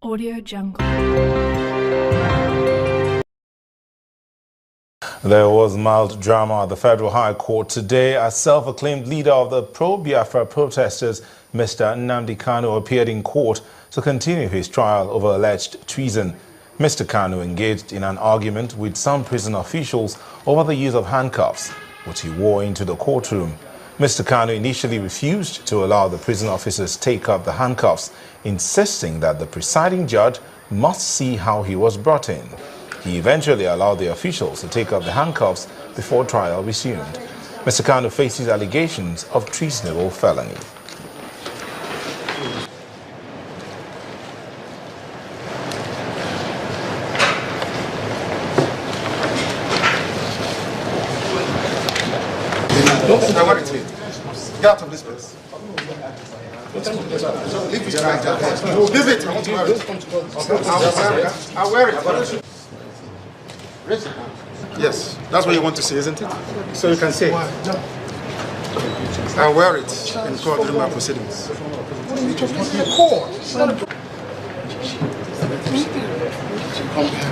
Audio Jungle. There was mild drama at the Federal High Court today as self-acclaimed leader of the pro-Biafra protesters, Mr. Nnamdi Kanu, appeared in court to continue his trial over alleged treason. Mr. Kanu engaged in an argument with some prison officials over the use of handcuffs, which he wore into the courtroom. Mr. Kanu initially refused to allow the prison officers take up the handcuffs, insisting that the presiding judge must see how he was brought in. He eventually allowed the officials to take up the handcuffs before trial resumed. Mr. Kanu faces allegations of treasonable felony. Get out of this place. Leave it right there. Leave it. I want to wear it. I'll wear it. Yes, that's what you want to see, isn't it? So you can say I'll wear it in court during my proceedings. What are you talking about? In court. Come here.